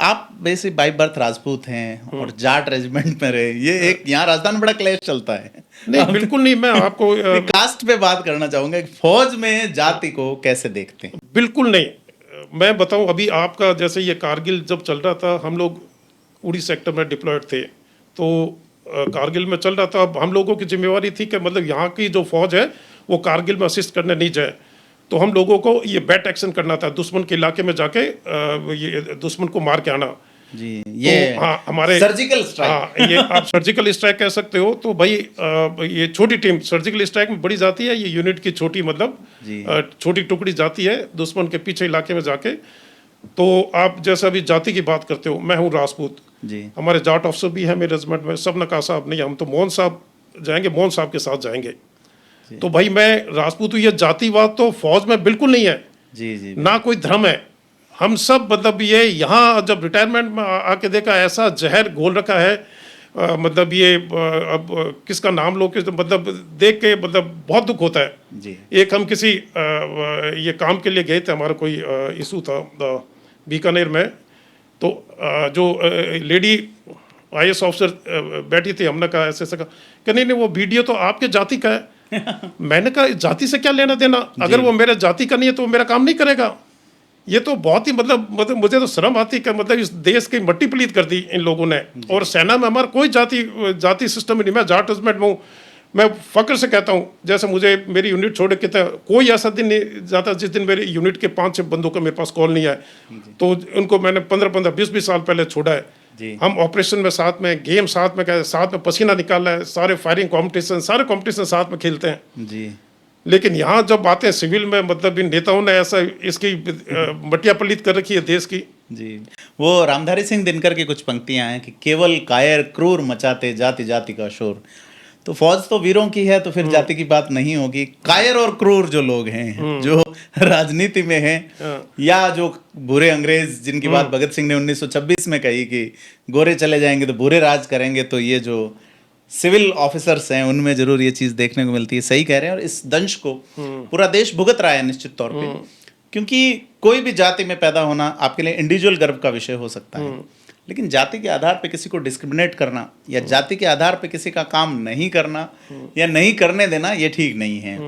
आप वैसे by birth Rajput हैं और जाट रेजिमेंट में रहे, ये एक यहाँ राजस्थान में बड़ा क्लेश चलता है। नहीं बिल्कुल नहीं, मैं आपको कास्ट पे बात करना चाहूंगा, फौज में जाति को कैसे देखते हैं? बिल्कुल नहीं। मैं बताऊं, अभी आपका जैसे ये कारगिल जब चल रहा था, हम लोग उड़ी सेक्टर में डिप्लॉयड थे, तो कारगिल में चल रहा था। अब हम लोगों की जिम्मेवारी थी कि मतलब यहाँ की जो फौज है वो कारगिल में असिस्ट करने नहीं जाए, तो हम लोगों को ये बैट एक्शन करना था, दुश्मन के इलाके में जाके ये दुश्मन को मार के आना जी। ये तो हाँ हमारे सर्जिकल स्ट्राइक, हाँ ये आप सर्जिकल स्ट्राइक कह सकते हो। तो भाई ये छोटी टीम सर्जिकल स्ट्राइक में बड़ी जाती है, ये यूनिट की छोटी मतलब छोटी टुकड़ी जाती है दुश्मन के पीछे इलाके में जाके। तो आप जैसा अभी जाति की बात करते हो, मैं हूँ राजपूत जी। हमारे जाट अफसर भी है मेरे रेजिमेंट में, सब नका साहब नहीं, हम तो मोहन साहब जाएंगे, मोहन साहब के साथ जाएंगे। तो भाई मैं राजपूत हूँ, ये जातिवाद तो फौज में बिल्कुल नहीं है जी जी। ना कोई धर्म है। हम सब मतलब ये यहाँ जब रिटायरमेंट में आके देखा, ऐसा जहर घोल रखा है मतलब ये अब किसका नाम लो कि मतलब देख के मतलब बहुत दुख होता है जी। एक हम किसी ये काम के लिए गए थे, हमारा कोई इशू था बीकानेर में, तो जो लेडी IAS ऑफिसर बैठी थी, हमने कहा ऐसे ऐसा कहा, नहीं नहीं वो वीडियो तो आपके जाति का है। मैंने कहा जाति से क्या लेना देना, अगर वो मेरे जाति का नहीं है तो वो मेरा काम नहीं करेगा। ये तो बहुत ही मतलब मुझे तो शर्म आती है कि मतलब इस देश की मट्टी पलीत कर दी इन लोगों ने। और सेना में हमारा कोई जाति सिस्टम ही नहीं। मैं जाट रेजिमेंट में हूँ, मैं फक्र से कहता हूँ, जैसे मुझे मेरी यूनिट छोड़ के कोई ऐसा दिन नहीं जाता जिस दिन मेरी यूनिट के 5-6 बंदों का मेरे पास कॉल नहीं आए। तो उनको मैंने 15-15 20-20 साल पहले छोड़ा है। हम ऑपरेशन में साथ में, गेम साथ में, साथ में पसीना निकाला है, सारे फायरिंग कॉम्पिटिशन, सारे कॉम्पिटिशन साथ में खेलते हैं जी। लेकिन यहाँ जब बातें सिविल में, मतलब इन नेताओं ने ऐसा इसकी मटिया पलीत कर रखी है देश की। जी। वो रामधारी सिंह दिनकर की कुछ पंक्तियां हैं कि केवल कायर क्रूर मचाते जाति जाति का शोर। तो फौज तो वीरों की है, तो फिर जाति की बात नहीं होगी। कायर और क्रूर जो लोग हैं, जो राजनीति में हैं, या जो बुरे अंग्रेज जिनकी बात भगत सिंह ने 1926 में कही कि गोरे चले जाएंगे तो बुरे राज करेंगे, तो ये जो सिविल ऑफिसर्स हैं उनमें जरूर ये चीज देखने को मिलती है। सही कह रहे हैं। और इस दंश को पूरा देश भुगत रहा है निश्चित तौर पे, क्योंकि कोई भी जाति में पैदा होना आपके लिए इंडिविजुअल गर्व का विषय हो सकता है, लेकिन जाति के आधार पे किसी को डिस्क्रिमिनेट करना या जाति के आधार पे किसी का काम नहीं करना या नहीं करने देना, ये ठीक नहीं है।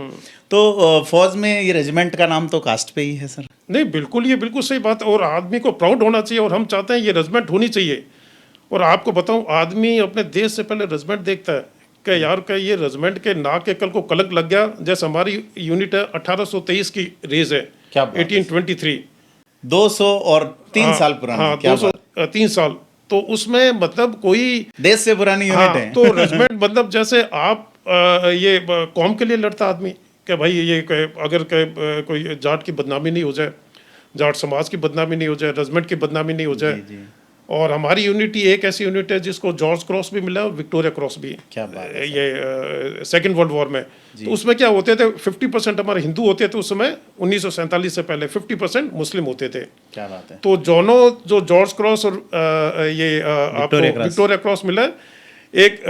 तो फौज में ये रेजिमेंट का नाम तो कास्ट पे ही है सर। नहीं बिल्कुल, ये बिल्कुल सही बात, और आदमी को प्राउड होना चाहिए, और हम चाहते हैं ये रेजिमेंट होनी चाहिए। और आपको बताऊं, आदमी अपने देश से पहले रेजिमेंट देखता है कि यार का ये रेजिमेंट के ना के कल को कलंक लग गया। जैसे हमारी यूनिट है 1823 की रेज है, क्या 1823, 200 और 3 साल पुरानी। हाँ 203 साल, तो उसमें मतलब कोई देश से पुरानी यूनिट है। तो रेजिमेंट मतलब जैसे आप ये कौम के लिए लड़ता आदमी कि भाई ये अगर कोई जाट की बदनामी नहीं हो जाए, जाट समाज की बदनामी नहीं हो जाए, रेजिमेंट की बदनामी नहीं हो जाए। और हमारी यूनिट ही एक ऐसी यूनिट है जिसको जॉर्ज क्रॉस भी मिला और विक्टोरिया क्रॉस भी। क्या बात है। ये सेकेंड वर्ल्ड वॉर में, तो उसमें क्या होते थे, 50% हमारे हिंदू होते थे उस समय, 1947 से पहले 50% मुस्लिम होते थे। क्या बात है। तो दोनों जो जॉर्ज क्रॉस और ये आपको विक्टोरिया क्रॉस मिला, एक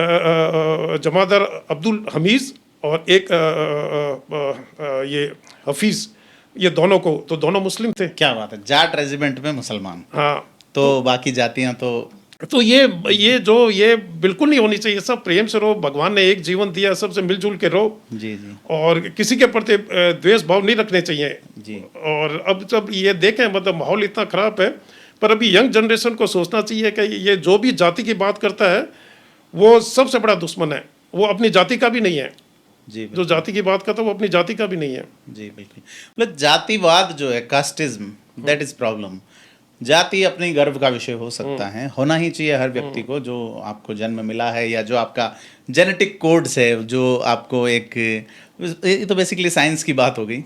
जमादार अब्दुल हमीद और एक ये हफीज, ये दोनों को, तो दोनों मुस्लिम थे। क्या बात है। जाट रेजिमेंट में मुसलमान। हाँ, तो बाकी जातियां तो ये जो ये बिल्कुल नहीं होनी चाहिए। सब प्रेम से रहो, भगवान ने एक जीवन दिया, सबसे मिलजुल के रहो। जी जी। और किसी के प्रति द्वेष भाव नहीं रखने चाहिए जी। और अब जब ये देखें मतलब माहौल इतना खराब है, पर अभी यंग जनरेशन को सोचना चाहिए कि ये जो भी जाति की बात करता है वो सबसे बड़ा दुश्मन है, वो अपनी जाति का भी नहीं है। जी। जो जाति की बात करता है वो अपनी जाति का भी नहीं है। जी बिल्कुल। मतलब जातिवाद जो है, कास्टिज्म, दैट इज प्रॉब्लम। जाति अपनी गर्व का विषय हो सकता है, होना ही चाहिए हर व्यक्ति को, जो आपको जन्म मिला है या जो आपका जेनेटिक कोड्स है, जो आपको एक, ये तो बेसिकली साइंस की बात हो गई।